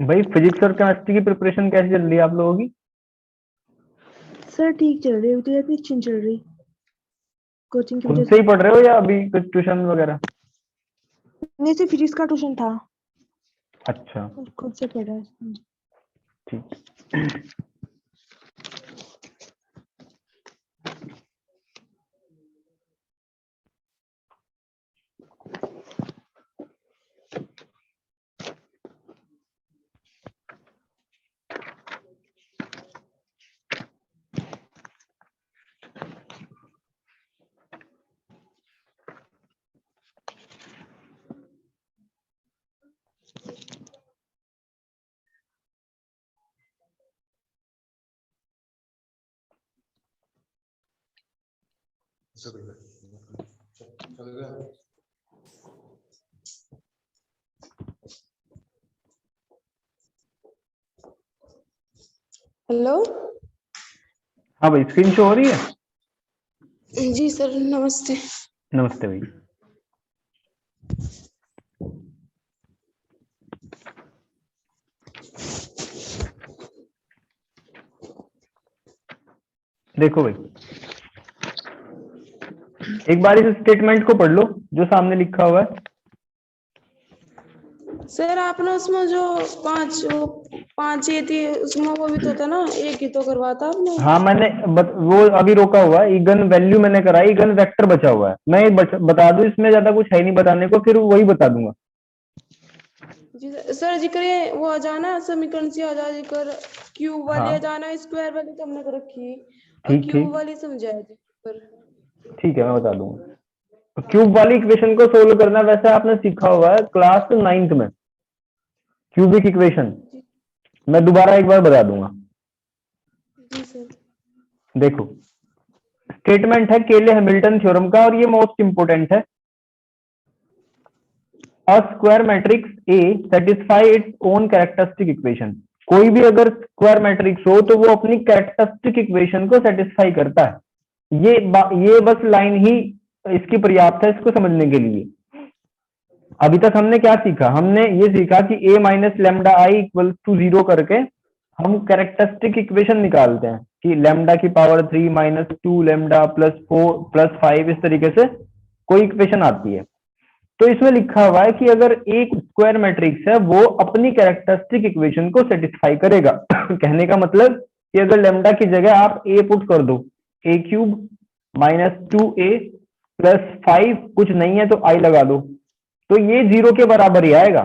भाई फिजिक्स और केमिस्ट्री की प्रिपरेशन कैसी चल रही है आप लोगों की? सर ठीक चल रही है, तो इतनी अच्छी नहीं चल रही कोचिंग की खुद वजह से से। ही पढ़ रहे हो या अभी कुछ ट्यूशन वगैरह? नहीं से फिजिक्स का ट्यूशन था अच्छा, और खुद से पढ़ा है। ठीक। हेलो। हाँ भाई, स्क्रीन शो हो रही है? जी सर, नमस्ते। नमस्ते भाई। देखो भाई, एक बार इस स्टेटमेंट को पढ़ लो जो सामने लिखा हुआ है। सर आपने उसमें जो पांच ये थी उसमें वो भी तो था ना, एक ही तो करवाता आपने। हाँ मैंने वो अभी रोका हुआ है, इगन वैल्यू मैंने कराई, इगन वेक्टर बचा हुआ है। मैं बता दूं, इसमें ज्यादा कुछ है नहीं बताने को, फिर वही बता दूंगा। जी सर, जिक्र ये वो आ जाना समीकरण से आ जा, जिक्र क्यूब वाली हाँ आ जाना, स्क्वायर वाली तो हमने कर रखी और ठीक क्यूब ठीक। वाली समझाया जी पर। ठीक है, मैं बता दूंगा। क्यूब वाली इक्वेशन को सोल्व करना वैसे आपने सीखा हुआ है क्लास 9th में, क्यूबिक इक्वेशन। जी मैं दोबारा एक बार बता दूंगा। जी सर। देखो, स्टेटमेंट है केले हैमिल्टन थ्योरम का, और ये मोस्ट इंपोर्टेंट है। A square matrix A satisfy its own characteristic equation. कोई भी अगर स्क्वायर मैट्रिक्स हो तो वो अपनी कैरेक्टरिस्टिक इक्वेशन को सेटिस्फाई करता है। ये बस लाइन ही इसकी पर्याप्त है इसको समझने के लिए। अभी तक हमने क्या सीखा? हमने ये सीखा कि a minus lambda I equal to 0 करके हम कैरेक्टरिस्टिक इक्वेशन निकालते हैं कि लेमडा की power 3 minus 2 lambda plus 4 plus 5, इस तरीके से कोई इक्वेशन आती है। तो इसमें लिखा हुआ है कि अगर एक स्क्वायर मैट्रिक्स है वो अपनी कैरेक्टरिस्टिक इक्वेशन को सेटिस्फाई करेगा। कहने का मतलब कि अगर लेमडा की जगह आप a पुट कर दो, a cube minus 2a plus 5, कुछ नहीं है तो i लगा दो, तो ये 0 के बराबर ही आएगा।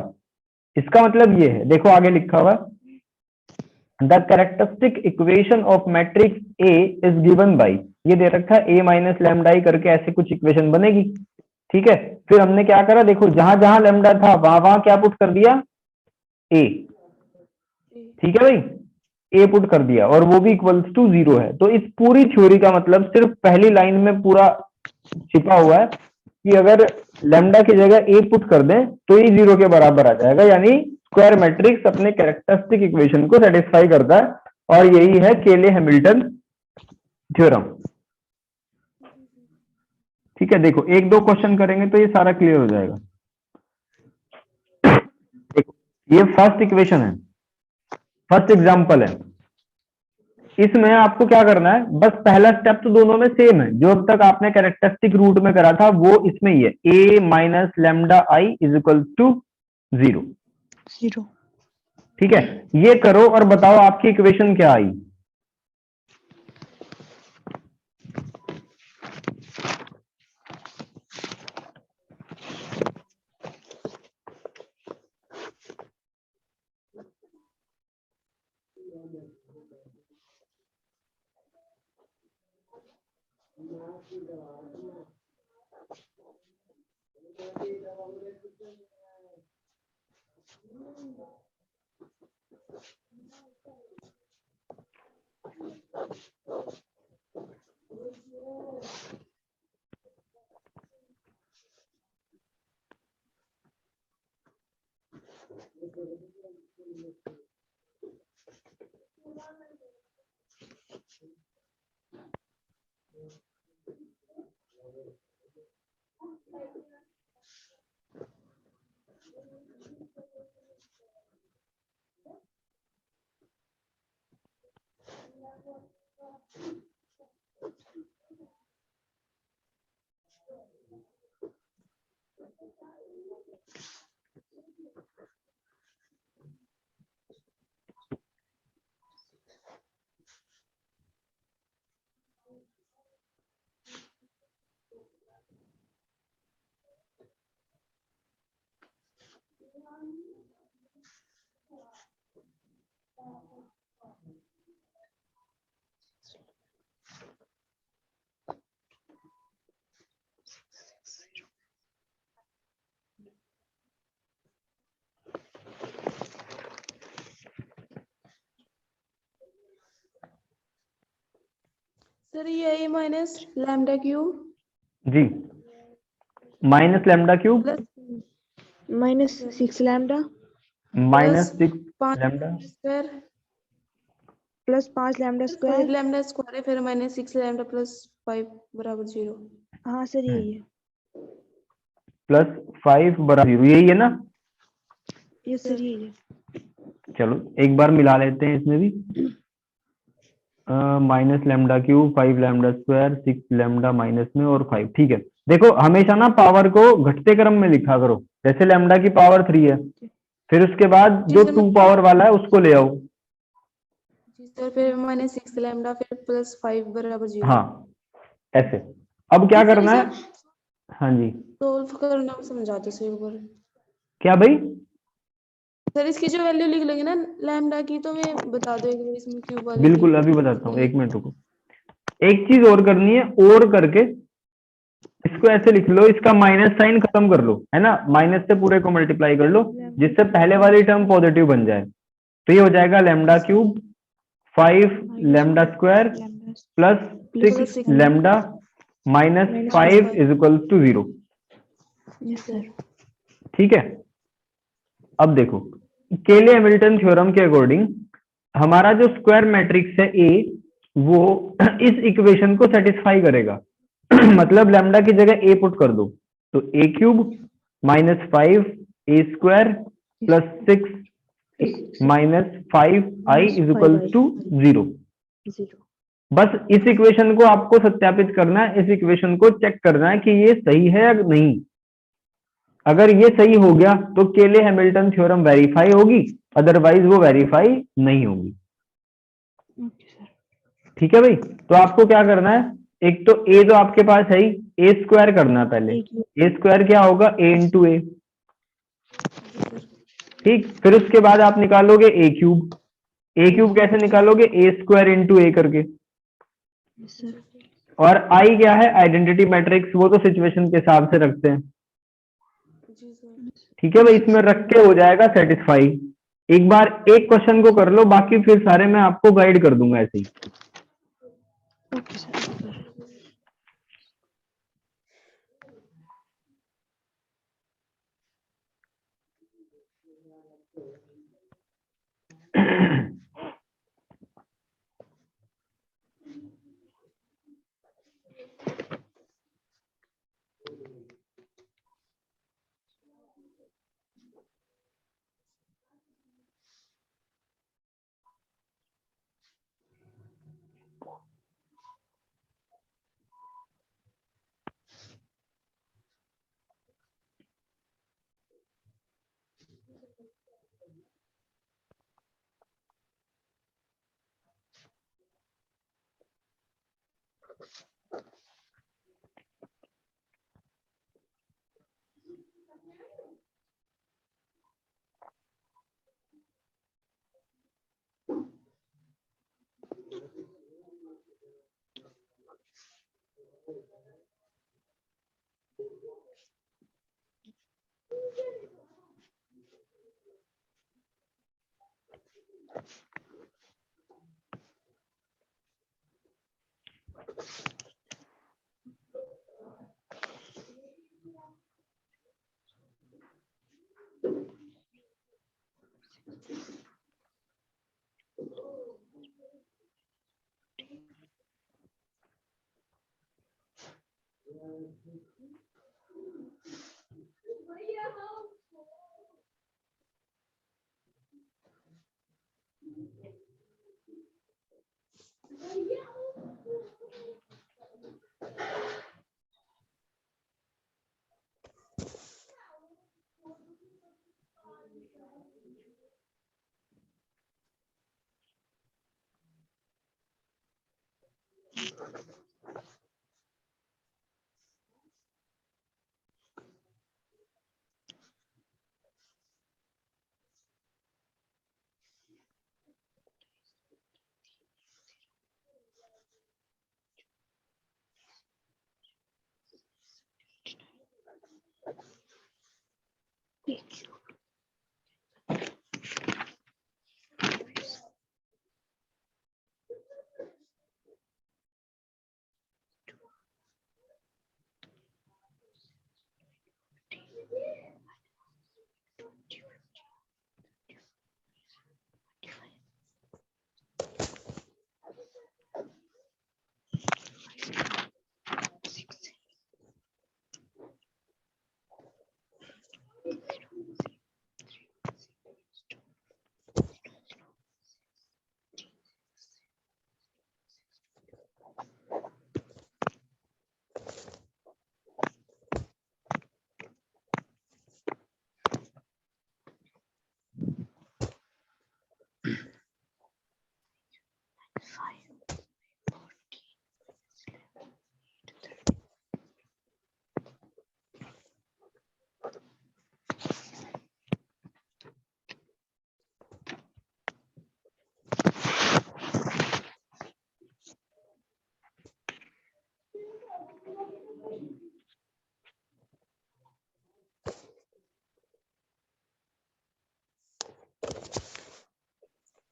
इसका मतलब ये है, देखो आगे लिखा हुआ, the characteristic equation of matrix A is given by, ये दे रखा है a माइनस लेमडा आई करके, ऐसे कुछ इक्वेशन बनेगी। ठीक है, फिर हमने क्या करा, देखो जहां जहां लेमडा था वहां वहां क्या पुट कर दिया, a। ठीक है भाई, a पुट कर दिया और वो भी इक्वल्स टू 0 है। तो इस पूरी थ्योरी का मतलब सिर्फ पहली लाइन में पूरा छिपा हुआ है कि अगर लेमडा की जगह a पुट कर दें तो ये 0 के बराबर आ जाएगा, यानी स्क्वायर मैट्रिक्स अपने कैरेक्टरिस्टिक इक्वेशन को सेटिस्फाई करता है, और यही है केले हैमिल्टन थ्योरम। ठीक है, देखो एक दो क्वेश्चन करेंगे तो ये सारा क्लियर हो जाएगा। देखो, ये फर्स्ट इक्वेशन है, फर्स्ट एग्जांपल है। इसमें आपको क्या करना है, बस पहला स्टेप तो दोनों में सेम है, जो अब तक आपने कैरेक्टरिस्टिक रूट में करा था वो इसमें ही है, a minus lambda I is equal to 0। ठीक है, ये करो और बताओ आपकी इक्वेशन क्या आई। सर ये a माइनस लैम्डा क्यूब जी, minus lambda cube plus -6 lambda minus 6 5 lambda square plus 5 lambda 5 square. Lambda square है, फिर -6 लैम्डा प्लस 5 बराबर 0। हाँ सर यही है। प्लस 5 बराबर 0, यही है ना? ये सर यही है। चलो एक बार मिला लेते हैं इसमें भी। Minus lambda cube 5 lambda square 6 lambda minus में और 5, ठीक है। देखो हमेशा ना पावर को घटते क्रम में लिखा करो। जैसे लैम्डा की पावर 3 है, फिर उसके बाद जी जो सर 2 पावर वाला है उसको ले आओ। जी सर, फिर -6 लैम्डा फिर प्लस 5 बराबर 0। हाँ, ऐसे। अब क्या सर करना इसे है? हाँ जी, सोल्व करना समझा दो सर एक बार। क्या भाई? सर इसकी जो वैल्यू लिख लेंगे ना लैम्डा की, तो मैं बता दो एक बार इसमें क्यूब वाले की बिल्कुल अभी बताता हूँ, कितनी 1 मिनट रुको। एक चीज और करनी है, और करके इसको ऐसे लिख लो, इसका माइनस साइन खत्म कर लो, है ना? माइनस से पूरे को मल्टीप्लाई कर लो, जिससे पहले वाली टर्म पॉजिटिव बन जाए। तो ये हो जाएगा lambda cube 5 lambda square lambda plus plus 6 6 lambda minus -5 5 is equal to 0। Yes sir. ठीक है। अब देखो, केले हैमिल्टन थ्योरम के अकॉर्डिंग हमारा जो स्क्वायर मैट्रिक्स है ए, वो इस इक्वेशन को सेटिस्फाई करेगा। मतलब लैम्डा की जगह ए पुट कर दो, तो A cube -5 A square plus 6 -5 I is equal to 0। 0। बस इस इक्वेशन को आपको सत्यापित करना है, इस इक्वेशन को चेक करना है कि ये सही है या नहीं। अगर ये सही हो गया तो केले हैमिल्टन थ्योरम वेरीफाई होगी, अदरवाइज वो वेरीफाई नहीं होगी। Okay sir. ठीक है भाई, तो आपको क्या करना है? एक तो ए तो आपके पास है ही, ए स्क्वायर करना है पहले। एक ए स्क्वायर क्या होगा? ए इंटू ए। ठीक, फिर उसके बाद आप निकालोगे ए क्यूब। ए क्यूब कैसे निकालोगे? ए स्क्वायर इंटू ए करके। Yes sir. और आई क्या है? आइडेंटिटी मैट्रिक्स, वो तो सिचुएशन के हिसाब से रखते हैं। जी सर। ठीक है भाई, इसमें रख के हो जाएगा सेटिस्फाई। एक बार एक क्वेश्चन को कर लो, बाकी फिर सारे मैं आपको गाइड कर दूंगा ऐसे ही। Okay sir.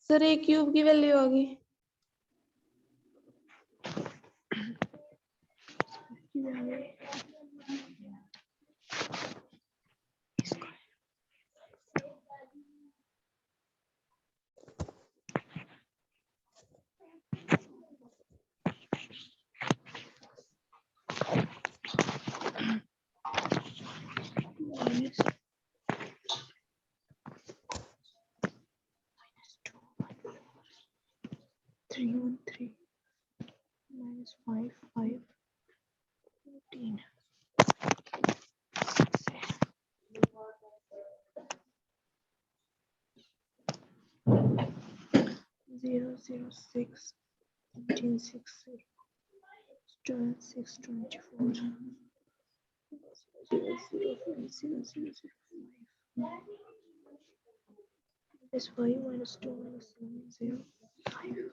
Sir A cube की वैल्यू होगी minus 5, 5, 14. 0, 0, 6, 17, 6, 0, 12, 6, 24. 0, 0, 5, 0, 0, 0, 5. This 5 minus 2 minus 7, 0, 5.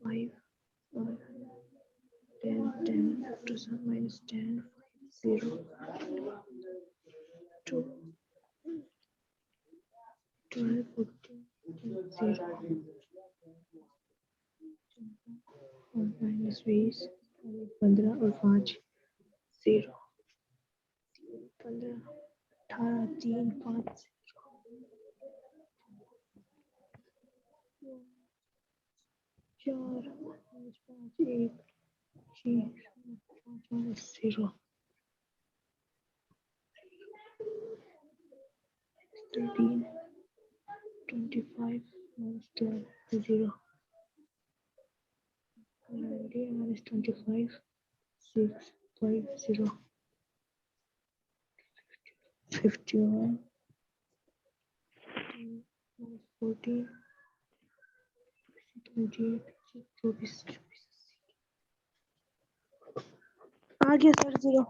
Five, 10, 10, 5 to 7 minus 10, 5, 0, 2, 12, 14, 0, और minus 20, 15 और 5, 0, 15, 18, 3, 5, 4, 5, 1, 6, 5 minus 0, 13, 25 minus 12, 0, 19 minus 25, 6, 5, 0, 51, minus 40, 28, 24, आ गया sir 0.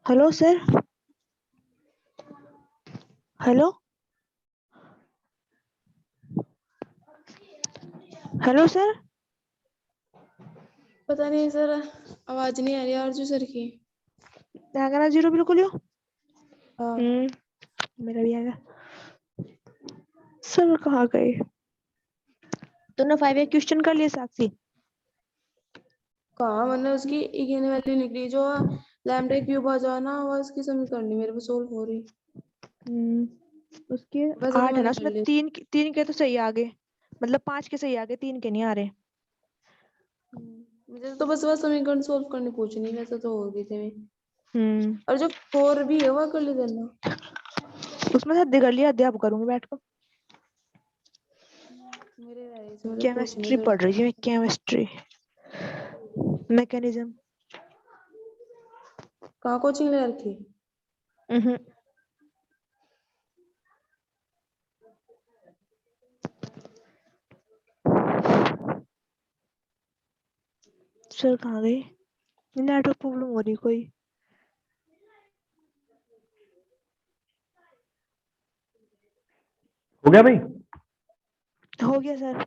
Hello sir, hello hello sir. पता नहीं सर आवाज नहीं आ रही आरजू सर की आ गया ना 0 बिल्कुल यो. हाँ मेरा भी आ गया. सर कहाँ गए? तूने 5 क्वेश्चन कर लिए साक्षी? कहाँ मैंने उसकी इगेन वैल्यू निकली जो लैम्डा क्यूब आ जाए ना वो उसकी समीकरण मेरे को सोल्व हो रही उसके बस 8 है ना, मैंने कर उसमें लिया 3 के तो सही आ गए, मतलब 5 के सही आ गए, 3 के नहीं आ रहे. मुझे तो बस वह समीकरण सोल्व करनी पूछनी वैसे तो हो गई थी मैं हम्म और जो 4 भी है वह कर ले देना उसमें से आधे कर लिया, आधे आप करूंगी बैठ कर. मेरे रहे इसमें तो पूछने केमिस्ट्री सर पढ़ रही है, केमिस्ट्री. मैकेनिज्म। कहाँ कोचिंग ले रखी? सर कहाँ गई? नेटवर्क प्रॉब्लम हो रही कोई। हो गया भाई? हो गया सर।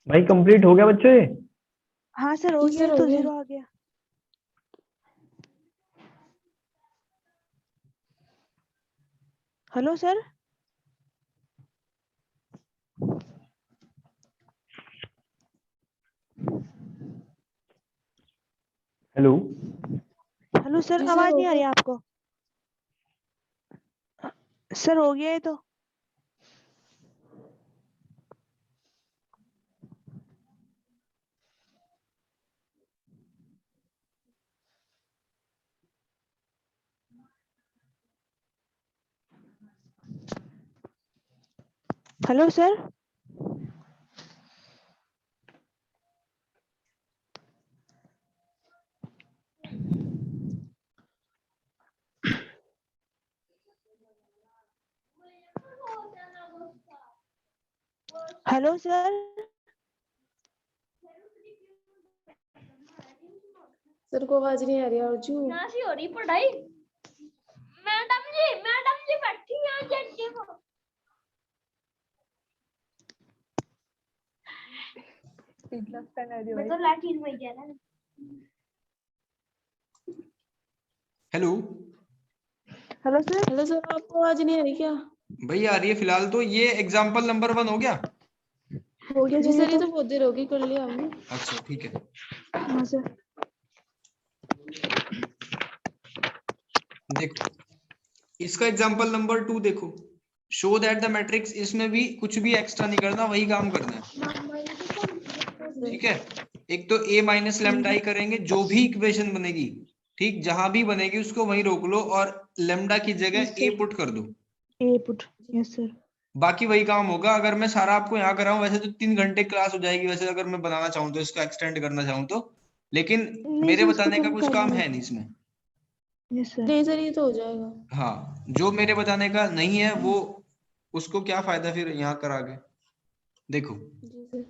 भाई कंप्लीट हो गया बच्चों ये? हाँ सर हो जी गया, सर, हो तो गया। 0 आ गया। Hello sir. Hello. Hello sir, जी सर, आवाज हो नहीं आ रही गया। आपको? सर हो गया ये तो। Hello sir. Hello sir. Sir को आवाज नहीं आ रही अर्जू। यहाँ से हो रही पढ़ाई। मैडम जी बैठी हैं जल्दी को। मैं तो लैट्रिन में गया ना। Hello hello sir. Hello sir, आपको आवाज नहीं आ रही क्या? भाई आ रही है फिलहाल। तो ये एग्जाम्पल नंबर 1 हो गया। हो गया जी सर सर, ये तो। तो बहुत देर होगी, कर लिया हमने। अच्छा ठीक है। हाँ सर। देखो इसका एग्जाम्पल नंबर 2 देखो। शो दैट द मैट्रिक्स, इसमें भी कुछ भी एक्स्ट्रा नहीं करना, वही काम करना है। ठीक है। एक तो a माइनस लेमडा ही करेंगे, जो भी इक्वेशन बनेगी, ठीक, जहां भी बनेगी उसको वहीं रोक लो और लेमडा की जगह a पुट कर दो। ए पुट। Yes sir. बाकी वही काम होगा। अगर मैं सारा आपको यहाँ कराऊं, वैसे तो 3 घंटे क्लास हो जाएगी, वैसे अगर मैं बनाना चाहूँ तो, इसका एक्सटेंड करना चाहूँ तो, लेकिन नहीं मेरे सर, उसको बताने का कम कुछ कर काम लो। है नहीं इसमें। Yes sir. नहीं सर, ये तो हो जाएगा। हाँ, जो मेरे बताने का नहीं है वो, उसको क्या फायदा फिर यहाँ करा के। देखो जी सर।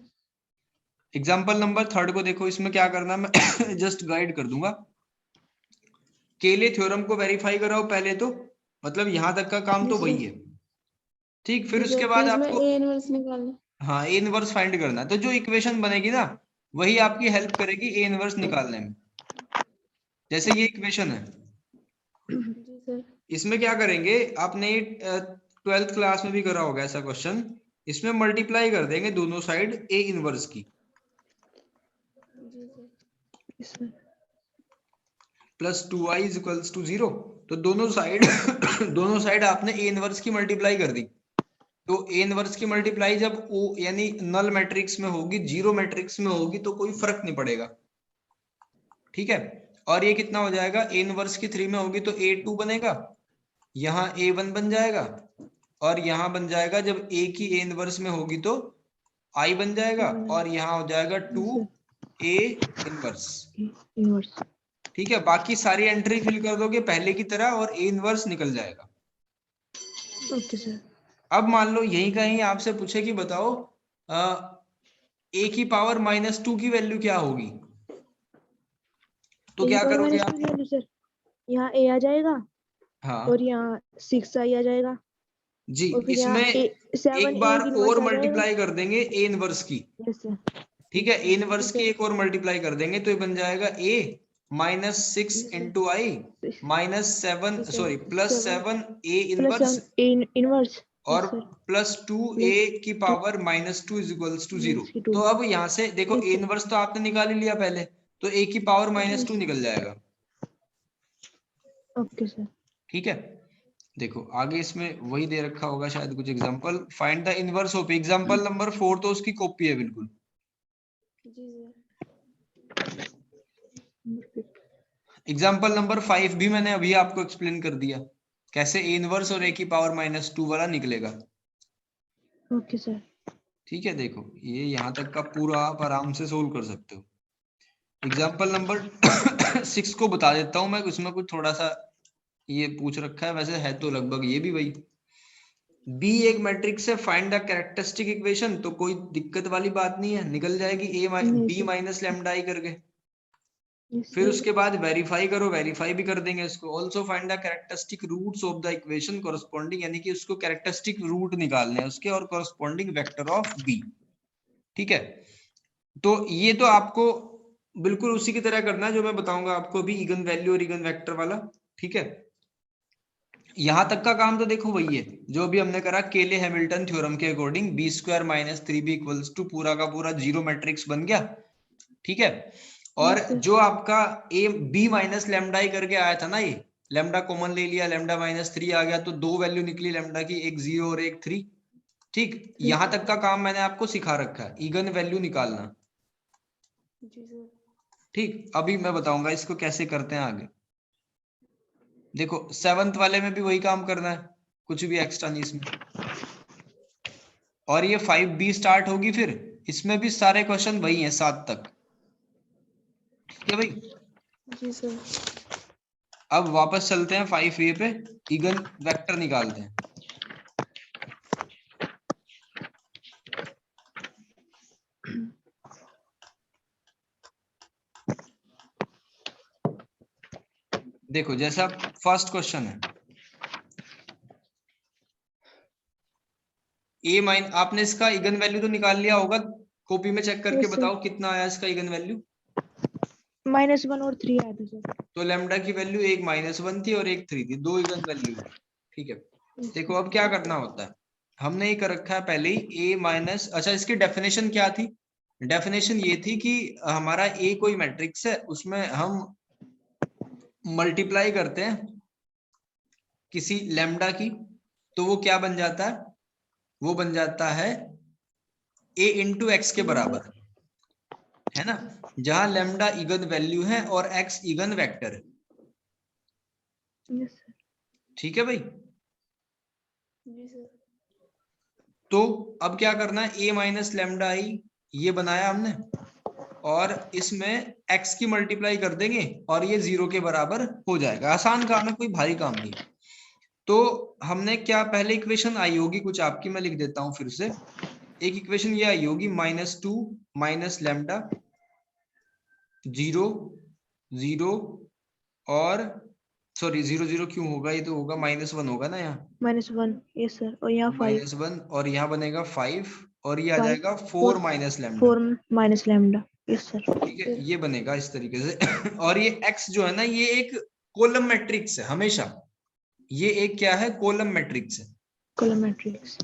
एग्जाम्पल नंबर 3 को देखो। इसमें क्या करना मैं जस्ट गाइड कर दूंगा। केले थ्योरम को वेरीफाई कराओ पहले तो, मतलब यहाँ तक का काम तो जी वही सर। है। ठीक, फिर जी उसके सर, फिर बाद इसमें आपको ए इनवर्स निकालना। हाँ ए इनवर्स फाइंड करना है। तो जो इक्वेशन बनेगी ना, वही आपकी हेल्प करेगी ए इनवर्स निकालने में। जैसे ये इक्वेशन है, जी सर। इसमें क्या करेंगे, आपने 12th क्लास में भी करा होगा ऐसा क्वेश्चन। इसमें मल्टीप्लाई कर देंगे दोनों साइड ए इनवर्स की, जी sir. Yes sir. Plus 2i is equals to 0। तो दोनों साइड दोनों साइड आपने ए इनवर्स की मल्टीप्लाई कर दी। तो ए इनवर्स की मल्टीप्लाई जब ओ यानी नल मैट्रिक्स में होगी, जीरो मैट्रिक्स में होगी, तो कोई फर्क नहीं पड़ेगा। ठीक है। और ये कितना हो जाएगा, ए इनवर्स की 3 में होगी तो a2 बनेगा, यहाँ A1 बन जाएगा और यहाँ बन जाएगा, जब A की A इनवर्स में होगी तो I बन जाएगा और यहाँ हो जाएगा 2A इनवर्स। इनवर्स। ठीक है, बाकी सारी एंट्री फिल कर दोगे पहले की तरह और A इनवर्स निकल जाएगा। Okay sir. अब मान लो यही कहीं आपसे पूछे कि बताओ A की पावर -2 की वैल्यू क्या होगी, तो क्या करोगे आप? सर यहाँ a आ जाएगा हाँ और यहाँ 6i आ जाएगा जी, और फिर यहाँ इसमें 7 एक बार और मल्टीप्लाई कर देंगे A इनवर्स की। Yes sir. ठीक है, A इनवर्स की एक और मल्टीप्लाई कर देंगे तो ये बन जाएगा A -6 into I -7 sorry +7 A inverse inverse और +2A की पावर -2 = 0। तो अब यहाँ से देखो A इनवर्स तो आपने निकाल ही लिया पहले, तो A की पावर -2 निकल जाएगा। Okay sir. ठीक है, देखो आगे इसमें वही दे रखा होगा शायद कुछ example. Find the inverse of example number 4, तो उसकी कॉपी है बिल्कुल। एग्जांपल नंबर 5 भी मैंने अभी आपको एक्सप्लेन कर दिया कैसे A इनवर्स और A की पावर -2 वाला निकलेगा। Okay sir. ठीक है, देखो ये यहाँ तक का पूरा आप आराम से सोल्व कर सकते हो। एग्जांपल नंबर 6 को बता देता हूं मैं, उसमें कुछ थोड़ा सा ये पूछ रखा है, वैसे है तो लगभग ये भी वही। बी एक मैट्रिक्स है, फाइंड द कैरेक्टरिस्टिक इक्वेशन, तो कोई दिक्कत वाली बात नहीं है, निकल जाएगी B माइनस लैम्डा आई करके। फिर उसके बाद वेरीफाई करो, वेरीफाई भी कर देंगे इसको। Also find the characteristic roots of the equation corresponding, यानी कि उसको कैरेक्टरिस्टिक रूट निकालने हैं उसके और कोरस्पॉन्डिंग वेक्टर ऑफ बी। ठीक है, तो ये तो आपको बिल्कुल उसी की तरह करना है जो मैं बताऊंगा आपको भी, इगन वैल्यू और इगन वेक्टर वाला। ठीक है, यहां तक का काम तो देखो वही है जो भी हमने करा केले हैमिल्टन थ्योरम के अकॉर्डिंग। B² - 3B = पूरा का पूरा 0 मैट्रिक्स बन गया। ठीक है, और जो आपका B माइनस लैम्डा ही करके आया था ना, ये लैम्डा कॉमन ले लिया, लैम्डा -3 आ गया, तो 2 वैल्यू निकली लैम्डा की, एक 0 और एक 3। ठीक, यहां तक का काम मैंने आपको सिखा रखा है, इगन वैल्यू निकालना। ठीक, अभी मैं बताऊंगा इसको कैसे करते हैं आगे। देखो 7th वाले में भी वही काम करना है, कुछ भी एक्स्ट्रा नहीं इसमें। और ये 5B स्टार्ट होगी, फिर इसमें भी सारे क्वेश्चन वही हैं 7 तक। ठीक है भाई जी सर। अब वापस चलते हैं 5A पे, इगन वेक्टर निकालते हैं। देखो जैसा फर्स्ट क्वेश्चन है, आपने इसका इगन वैल्यू तो निकाल लिया होगा, कॉपी में चेक करके बताओ कितना आया इसका इगन वैल्यू। -1 और 3 आया था सर। तो लैम्डा की वैल्यू एक -1 थी और एक 3 थी, 2 इगन वैल्यू। ठीक है, देखो अब क्या करना होता है, हमने ये कर रखा है पहले ही अच्छा इसकी डेफिनेशन क्या थी? डेफिनेशन ये थी कि हमारा A कोई मैट्रिक्स है, उसमें हम मल्टीप्लाई करते हैं किसी लैम्डा की, तो वो क्या बन जाता है? वो बन जाता है A × x के बराबर, है ना, जहां लैम्डा इगन वैल्यू है और x इगन वेक्टर है। ठीक है भाई, जी सर। तो अब क्या करना है, A माइनस लैम्डा आई ये बनाया हमने, और इसमें x की मल्टीप्लाई कर देंगे और ये 0 के बराबर हो जाएगा। आसान काम है, कोई भारी काम नहीं। तो हमने क्या, पहले इक्वेशन आई होगी कुछ आपकी, मैं लिख देता हूं फिर से। एक इक्वेशन ये आई होगी -2 माइनस लैम्डा 0 0 और सॉरी 0 0 क्यों होगा, ये तो होगा -1 होगा ना यहाँ, -1 यस सर, और यहाँ 5 -1 और यहाँ बनेगा 5 और ये आ जाएगा 4 minus lambda. 4 minus lambda yes sir. ठीक है, ये बनेगा इस तरीके से। और ये x जो है ना, ये एक कॉलम मैट्रिक्स है हमेशा, ये एक क्या है, कॉलम मैट्रिक्स है। Column matrix.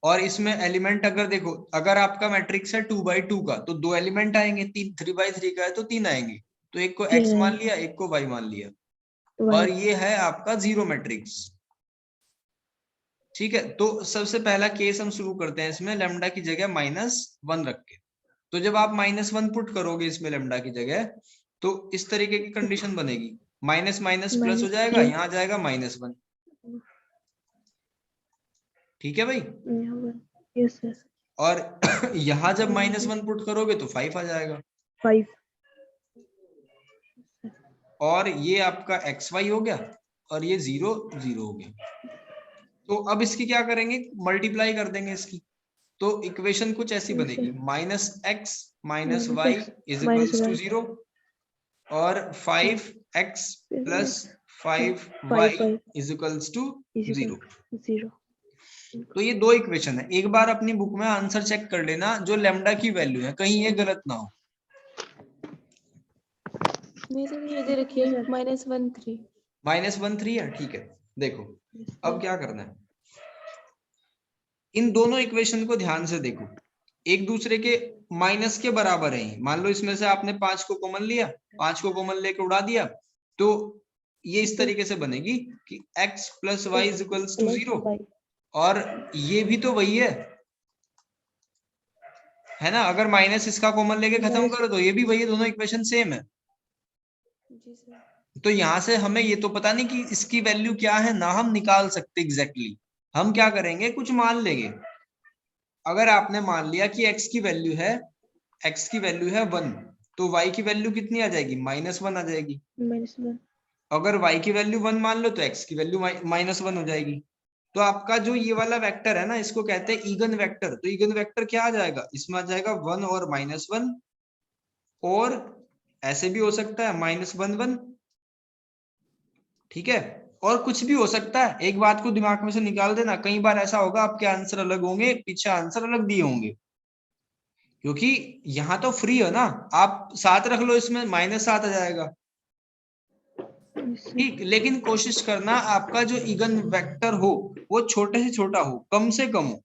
और इसमें एलिमेंट अगर देखो, अगर आपका मैट्रिक्स है 2x2 का, तो 2 एलिमेंट आएंगे, 3x3 का है तो 3 आएंगे, तो एक को x मान लिया, एक को y मान लिया, और ये है आपका 0 मैट्रिक्स। ठीक है, तो सबसे पहला केस हम शुरू करते हैं इसमें, लैम्डा की जगह -1 रख के। तो जब आप -1 पुट करोगे इसमें लैम्डा की जगह, तो इस तरीके की कंडीशन बनेगी, माइनस माइनस प्लस हो जाएगा, यहाँ जाएगा -1, ठीक है भाई। Yes sir. और यहाँ जब -1 पुट करोगे तो 5 आ जाएगा 5 और ये आपका xy हो गया और ये 0 0 हो गया। तो अब इसकी क्या करेंगे, मल्टीप्लाई कर देंगे इसकी। तो इक्वेशन कुछ ऐसी बनेगी, -x - y is equals to 0 और 5x plus 5y is equals to 0। 0। तो ये दो इक्वेशन है। एक बार अपनी बुक में आंसर चेक कर लेना जो लैम्डा की वैल्यू है, कहीं ये गलत ना हो। नहीं सर ये दे रखी है -1 3। -1 3 है, ठीक है। देखो अब क्या करना है, इन दोनों इक्वेशन को ध्यान से देखो, एक दूसरे के माइनस के बराबर है। मान लो इसमें से आपने 5 को कॉमन लिया, 5 को कॉमन लेके उड़ा दिया, तो ये इस तरीके से बनेगी कि x plus Y is equals to 0 और ये भी तो वही है ना। अगर माइनस इसका कॉमन लेके खत्म करो तो ये भी वही है, दोनों इक्वेशन सेम है। तो यहां से हमें ये तो पता नहीं कि इसकी वैल्यू क्या है ना, हम निकाल सकते एग्जैक्टली। हम क्या करेंगे, कुछ मान लेंगे। अगर आपने मान लिया कि x की वैल्यू है 1 तो y की वैल्यू कितनी आ जाएगी, -1 आ जाएगी। -1 अगर y की वैल्यू 1 मान लो तो x की वैल्यू -1 हो जाएगी। तो आपका जो ये वाला वेक्टर है ना, इसको कहते हैं इगन वेक्टर। तो इगन वेक्टर क्या आ जाएगा, इसमें आ जाएगा 1 और -1, और ऐसे भी हो सकता है -1 1, ठीक है। और कुछ भी हो सकता है। एक बात को दिमाग में से निकाल देना, कई बार ऐसा होगा आपके आंसर अलग होंगे, पीछे आंसर अलग दिए होंगे, क्योंकि यहाँ तो फ्री है ना। आप 7 रख लो, इसमें -7 आ जाएगा, ठीक। लेकिन कोशिश करना आपका जो इगन वेक्टर हो वो छोटे से छोटा हो, कम से कम हो,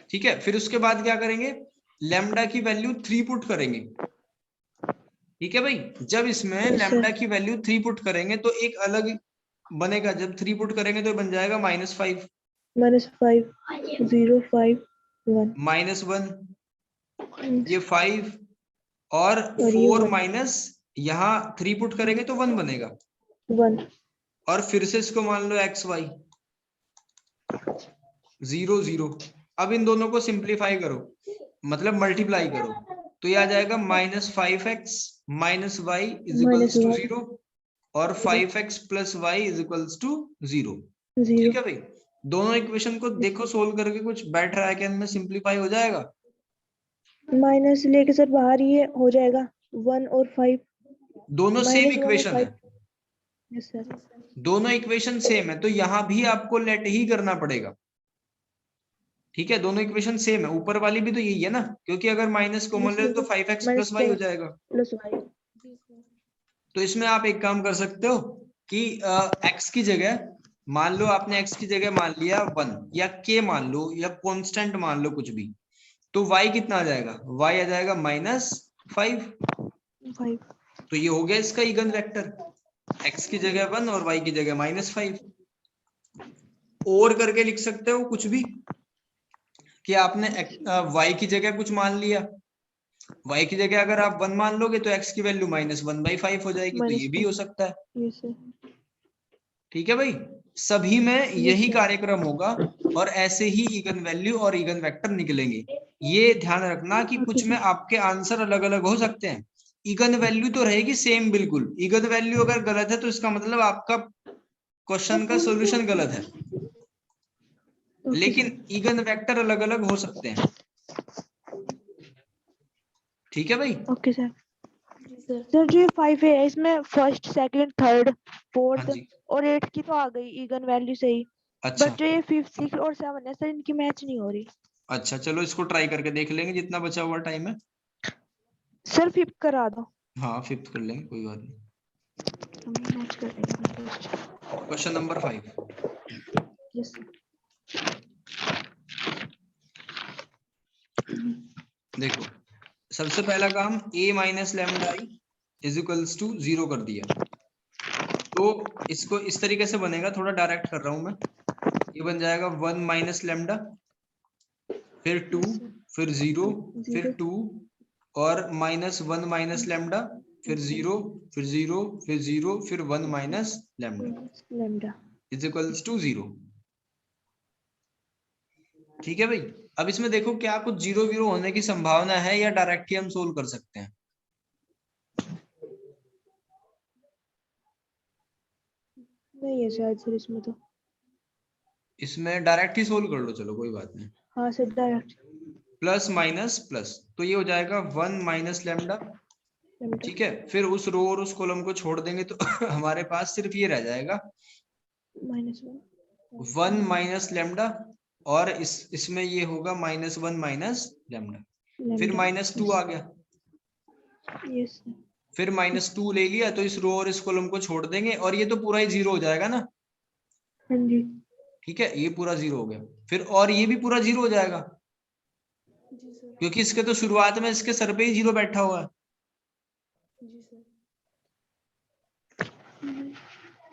ठीक है। फिर उसके बाद क्या करेंगे, लैम्डा की वैल्यू 3 पुट करेंगे, ठीक है भाई। जब इसमें लैम्डा की वैल्यू 3 पुट करेंगे तो एक अलग बनेगा। जब 3 पुट करेंगे तो बन जाएगा -5 -5 0 5 1 -1 ये 5 और 4 माइनस यहाँ 3 पुट करेंगे तो 1 बनेगा 1 और फिर से इसको मान लो xy 0 0। अब इन दोनों को सिंप्लीफाई करो, मतलब मल्टीप्लाई करो, तो ये आ जाएगा -5x - y is equals to 0 और 5x plus y is equals to 0, ठीक है भाई। दोनों इक्वेशन को देखो सोल्व करके, कुछ बैठ रहा है कि इनमें सिंप्लीफाई हो जाएगा। माइनस लेके सर बाहर ये हो जाएगा 1 और 5 दोनों सेम इक्वेशन है, यस सर। दोनों इक्वेशन सेम है, तो यहाँ भी आपको लेट ही करना पड़ेगा, ठीक है। दोनों इक्वेशन सेम है, ऊपर वाली भी तो यही है ना, क्योंकि अगर माइनस कॉमन ले तो 5x प्लस y हो जाएगा। प्लस y तो इसमें आप एक काम कर सकते हो कि x की जगह मान लो, आपने x की जगह मान लिया 1 या k मान लो या कांस्टेंट मान लो कुछ भी, तो y कितना आ जाएगा, y आ जाएगा -5। तो ये हो गया इसका इगन वेक्टर, x की जगह 1 और y की जगह -5। और करके लिख सकते हो कुछ भी कि आपने y की जगह कुछ मान लिया, y की जगह अगर आप 1 मान लोगे तो x की वैल्यू -1/5 हो जाएगी, तो ये भी हो सकता है, ठीक है भाई। सभी में यही कार्यक्रम होगा और ऐसे ही इगन वैल्यू और इगन वेक्टर निकलेंगे। ये ध्यान रखना कि कुछ में आपके आंसर अलग अलग हो सकते हैं, इगन वैल्यू तो रहेगी सेम बिल्कुल। इगन वैल्यू अगर गलत है तो इसका मतलब आपका क्वेश्चन का सॉल्यूशन गलत है, लेकिन इगन वेक्टर अलग अलग हो सकते हैं, ठीक है भाई। Okay sir. सर जो 5 है इसमें फर्स्ट सेकंड थर्ड फोर्थ और 8 की तो आ गई इगन वैल्यू सही, अच्छा बट जो ये 5 6 और 7 है सर इनकी मैच नहीं हो रही। अच्छा, चलो इसको ट्राई करके देख लेंगे, जितना बचा हुआ टाइम है। सर 5 करा दो। हाँ 5th कर लेंगे, कोई बात नहीं। हम मैच कर लेंगे। Question number 5। यस देखो सबसे पहला काम a minus lambda i is equals to 0 कर दिया, तो इसको इस तरीके से बनेगा, थोड़ा डायरेक्ट कर रहा हूं मैं। ये बन जाएगा 1 माइनस लैम्डा, फिर 2, फिर 0, फिर 2 और -1 माइनस लैम्डा, फिर 0, फिर 0, फिर 0, फिर 1 minus lambda lambda is equals to 0। ठीक है भाई। अब इसमें देखो क्या कुछ जीरो वीरो होने की संभावना है या डायरेक्ट ही हम सोल्व कर सकते हैं? नहीं है शायद सर इसमें तो। इसमें डायरेक्ट ही सोल्व कर लो, चलो कोई बात नहीं। हाँ sir direct. Plus minus plus, तो ये हो जाएगा 1 माइनस लैम्डा। ठीक है, फिर उस रो और उस कॉलम को छोड़ देंगे तो हमारे पास सिर्फ ये रह जाएगा -1 1 माइनस लैम्डा, और इसमें ये होगा -1 माइनस लैम्डा, फिर -2 आ गया, यस सर। फिर -2 ले लिया तो इस रो और इस कॉलम को छोड़ देंगे और ये तो पूरा ही जीरो हो जाएगा ना। हाँ जी। ठीक है, ये पूरा जीरो हो गया, फिर और ये भी पूरा जीरो हो जाएगा जी सर। क्योंकि इसके तो शुरुआत में इसके सर पे ही जीरो बैठा हुआ है। जी सर।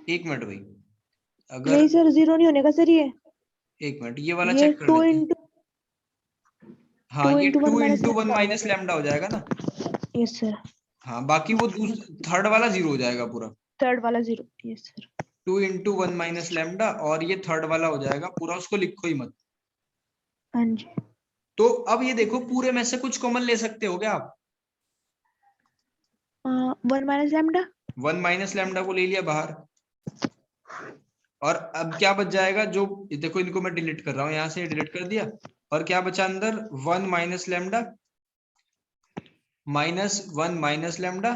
एक मिनट भाई, अगर नहीं सर जीरो नहीं होने का सर ये। एक मिनट ये वाला ये चेक कर 2 लेते हैं। इंटू हाँ, ये 2 1 इंटू 1 माइनस लैम्डा हो जाएगा ना। Yes sir. हाँ, बाकी वो थर्ड वाला जीरो हो जाएगा पूरा, थर्ड वाला 0 yes sir. 2 into 1 minus lambda, और ये थर्ड वाला हो जाएगा पूरा, उसको लिखो ही मत। हाँ जी। तो अब ये देखो पूरे में से कुछ कॉमन ले सकते हो क्या आप? 1 माइनस लैम्डा। 1 माइनस लैम्डा को ले लिया बाहर, और अब क्या बच जाएगा? जो देखो, इनको मैं डिलीट कर रहा हूँ, यहाँ से डिलीट कर दिया, और क्या बचा अंदर? 1 माइनस लैम्डा, -1 माइनस लैम्डा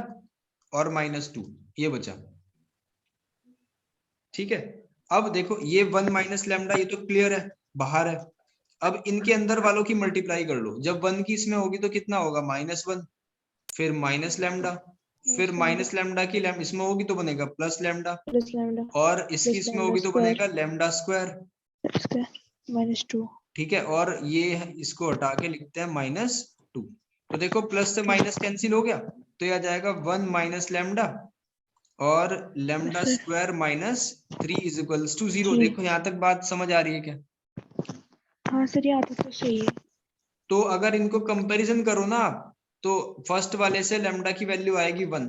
और -2, ये बचा। ठीक है, अब देखो ये 1 माइनस लैम्डा ये तो क्लियर है, बाहर है। अब इनके अंदर वालों की मल्टीप्लाई कर लो, जब 1 की इसमें होगी तो कितना होगा? -1, फिर माइनस लैम्डा, फिर माइनस लैम्डा की इसमें होगी तो बनेगा प्लस लैम्डा, प्लस लैम्डा और इसकी इसमें होगी तो बनेगा लैम्डा स्क्वायर। -2। ठीक है, और ये इसको हटा के लिखते हैं -2। तो देखो प्लस से माइनस कैंसिल हो गया, तो ये आ जाएगा 1 माइनस लैम्डा और lambda square -3 is equals to 0। देखो यहाँ तक बात समझ आ रही है क्या? हाँ सर यहाँ तक तो सही है। तो अगर इनको कंपैरिजन करो ना आप, तो फर्स्ट वाले से लैम्डा की वैल्यू आएगी 1,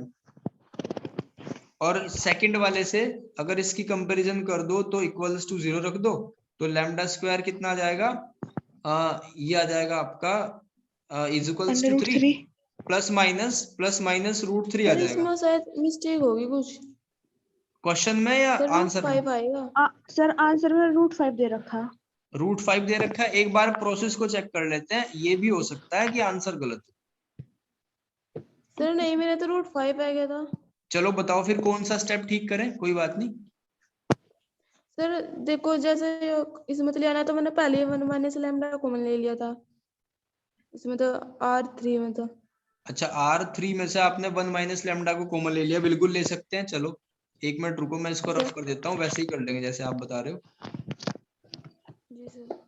और सेकंड वाले से अगर इसकी कंपैरिजन कर दो तो इक्वल्स टू 0 रख दो, तो लैम्डा स्क्वायर कितना आ जाएगा? ये आ जाएगा आपका is equals to 3 plus minus √3 आ सर जाएगा। इसमें शायद मिस्टेक होगी कुछ। क्वेश्चन में या सर आंसर में? √5 आएगा। सर आंसर में √5 दे रखा। √5 दे रखा है। एक बार प्रोसेस को चेक कर लेते हैं, ये भी हो सकता है कि आंसर गलत हो। सर नहीं, मेरा तो √5 आ गया था। चलो बताओ फिर कौन सा स्टेप ठीक करें, कोई बात नहीं। सर देखो, जैसे इसमें तो लिया ना, तो मैंने पहले 1 माइनस लैम्डा कॉमन ले लिया था इसमें, तो R3 में तो। अच्छा, R3 में से आपने 1 माइनस लैम्डा को कॉमन ले लिया, बिल्कुल ले सकते हैं। चलो एक मिनट रुको, मैं इसको रफ कर देता हूँ, वैसे ही कर लेंगे जैसे आप बता रहे हो। जी सर।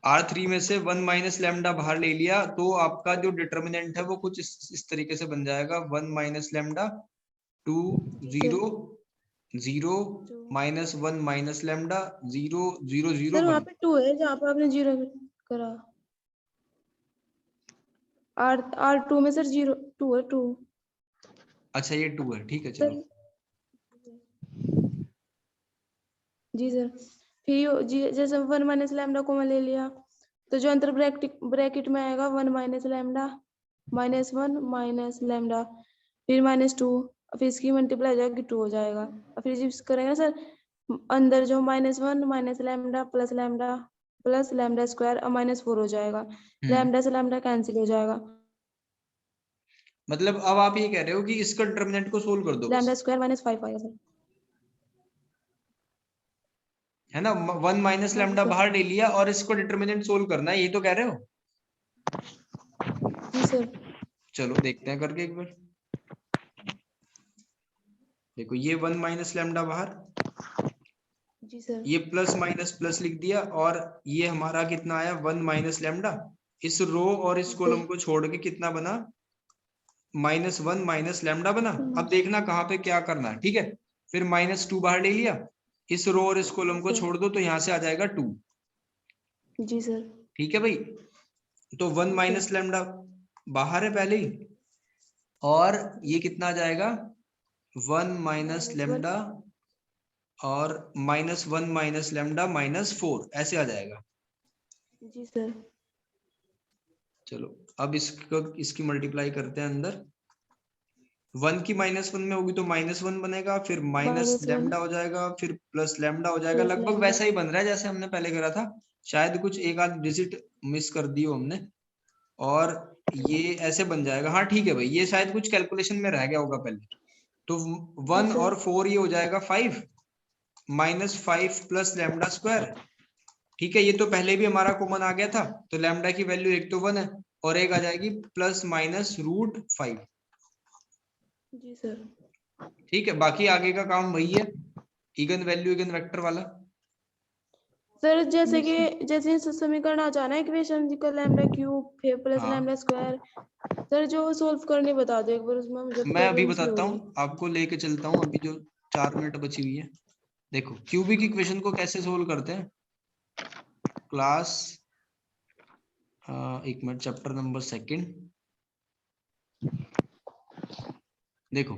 R3 में से 1 माइनस लैम्डा बाहर ले लिया, तो आपका जो डिटर्मिनेंट है वो कुछ इस तरीके से बन जाएगा, 1 minus lambda 2 0 0 -1 minus lambda 0 0 0 sir वहाँ 1। पे 2 है जहाँ पे आपने 0 करा। R2 में सर 2 है 2। अच्छा ये 2 है, ठीक है चलो। जी सर। फिर जैसे 1 माइनस लैम्डा को मैं ले लिया, तो जो अंतर ब्रैकेट में आएगा 1 माइनस लैम्डा -1 माइनस लैम्डा, फिर -2, फिर इसकी मल्टीप्लाई हो जाएगी 2 हो जाएगा, और फिर जब करेंगे ना सर, अंदर जो -1 minus lambda plus lambda square और -4 हो जाएगा। लैम्डा से लैम्डा कैंसिल हो जाएगा। मतलब अब आप ये कह रहे हो कि इसका डिटर्मिनेंट को सोल्व कर दो, लैम्डा स्क्वायर -5 आएगा सर, है ना? 1 माइनस लैम्डा बाहर ले लिया और इसको डिटर्मिनेंट सोल्व करना है, यही तो कह रहे हो? जी सर। चलो देखते हैं करके एक बार। देखो ये 1 माइनस लैम्डा बाहर, जी सर। ये प्लस माइनस प्लस लिख दिया, और ये हमारा कितना आया? 1 माइनस लैम्डा। इस रो और इस कॉलम को छोड़ के कितना बना? -1 माइनस लैम्डा बना। अब देखना कहाँ पे क्या करना है, ठीक है? फिर -2 बाहर ले लिया, इस रो और इस कॉलम को छोड़ दो तो यहाँ से आ जाएगा 2। जी सर। ठीक है भाई, तो 1 माइनस लैम्डा बाहर है पहले ही, और ये कितना आ जाएगा 1 माइनस -1 लेमडा और -1 माइनस लेमडा -4 ऐसे आ जाएगा। जी सर। चलो अब इसको इसकी मल्टीप्लाई करते हैं अंदर। 1 की -1 में होगी तो -1 बनेगा, फिर माइनस -1 लेमडा हो जाएगा, फिर प्लस लेमडा हो जाएगा। प्लस लगभग लेमडा। वैसा ही बन रहा है जैसे हमने पहले करा था, शायद कुछ एक आध डिजिट मिस कर दी हो हमने, और ये ऐसे बन जाएगा। हाँ ठीक है भाई, ये शायद कुछ कैलकुलेशन में रह गया होगा पहले। तो 1 सर। और 4 ये हो जाएगा 5 -5 प्लस लेमडा स्क्वायर। ठीक है, ये तो पहले भी हमारा कॉमन आ गया था, तो लेमडा की वैल्यू एक तो 1 है और एक आ जाएगी +-√5। जी सर। ठीक है, बाकी आगे का काम वही है, इगन वैल्यू इगन वेक्टर वाला। सर जैसे कि जैसे इस समीकरण आ जाना इक्वेशन का लैम्डा क्यूब फिर प्लस हाँ। लैम्डा स्क्वायर, सर जो सोल्व करने बता दो एक बार, उसमें मुझे मैं अभी प्रॉब्लम्स नहीं बताता हो हूँ, आपको लेके चलता हूँ, अभी जो 4 मिनट बची हुई है। देखो क्यूबिक इक्वेशन को कैसे सोल्व करते हैं क्लास, एक मिनट, चैप्टर नंबर 2। देखो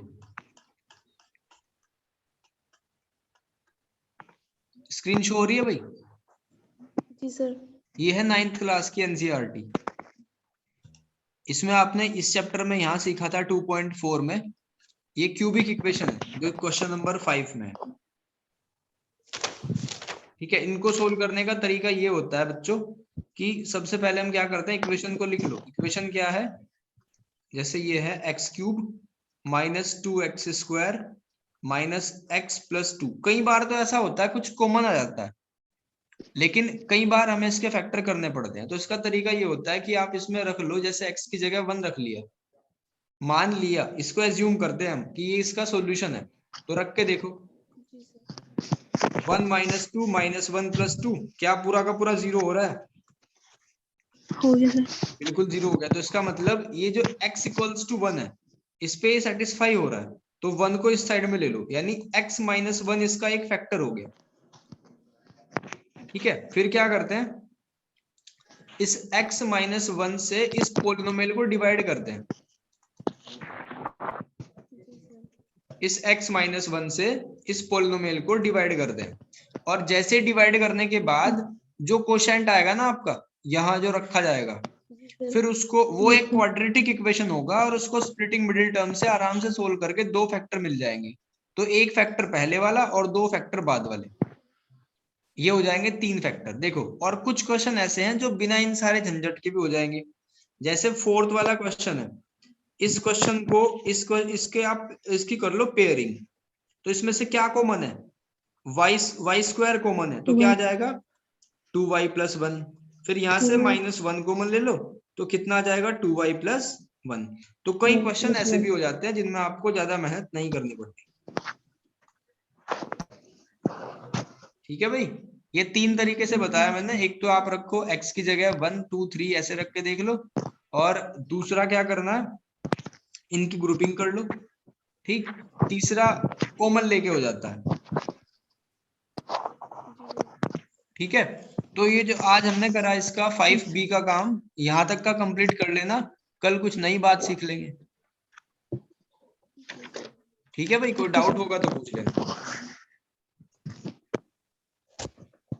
स्क्रीन शो हो रही है भाई? रही। जी सर। ये है 9th क्लास की एनसीईआरटी। इसमें आपने इस चैप्टर में यहाँ सीखा था 2.4 में, ये क्यूबिक इक्वेशन है जो क्वेश्चन नंबर 5 में है। ठीक है, इनको सोल्व करने का तरीका ये होता है बच्चों कि सबसे पहले हम क्या करते हैं, इक्वेशन को लिख लो। इक्वेशन क्या है, जैसे ये है x³ -2x² -x+2। कई बार तो ऐसा होता है कुछ कॉमन आ जाता है, लेकिन कई बार हमें इसके फैक्टर करने पड़ते हैं। तो इसका तरीका ये होता है कि आप इसमें रख लो, जैसे x की जगह 1 रख लिया, मान लिया, इसको एज्यूम करते हैं हम कि ये इसका सॉल्यूशन है, तो रख के देखो। जी सर। 1 -2 -1 +2, क्या पूरा का पूरा 0 हो रहा है? हो गया सर। बिल्कुल 0 हो गया। तो इसका मतलब ये जो x = 1 है, इस पे सेटिस्फाई हो रहा है, तो 1 को इस साइड में ले लो, यानी x - 1 इसका एक फैक्टर हो गया। ठीक है, फिर क्या करते हैं, इस x - 1 से इस पोलिनोमियल को डिवाइड करते हैं। इस x - 1 से इस पोलिनोमियल को डिवाइड करते हैं, और जैसे डिवाइड करने के बाद जो कोशेंट आएगा ना आपका, यहाँ जो रखा जाएगा, फिर उसको, वो एक क्वाड्रेटिक इक्वेशन होगा, और उसको स्प्लिटिंग मिडिल टर्म से आराम से सोल्व करके 2 फैक्टर मिल जाएंगे। तो एक फैक्टर पहले वाला और 2 फैक्टर बाद वाले, ये हो जाएंगे 3 फैक्टर। देखो, और कुछ क्वेश्चन ऐसे हैं जो बिना इन सारे झंझट के भी हो जाएंगे। जैसे 4th वाला क्वेश्चन है, इस क्वेश्चन को इसके आप इसकी कर लो पेयरिंग, तो इसमें से क्या कॉमन है, y² कॉमन है, तो क्या आ जाएगा 2y + 1। फिर यहाँ से -1 कॉमन ले लो, तो कितना आ जाएगा 2y + 1। तो कई क्वेश्चन ऐसे भी हो जाते हैं जिनमें आपको ज्यादा मेहनत नहीं करनी पड़ती। ठीक है भाई, ये 3 तरीके से बताया मैंने। एक तो आप रखो x की जगह 1 2 3 ऐसे रख के देख लो, और दूसरा क्या करना है, इनकी ग्रुपिंग कर लो। ठीक, तीसरा कॉमन लेके हो जाता है। ठीक है, तो ये जो आज हमने करा इसका 5B का काम, यहाँ तक का कंप्लीट कर लेना, कल कुछ नई बात सीख लेंगे। ठीक है भाई, कोई डाउट होगा तो पूछ लेना।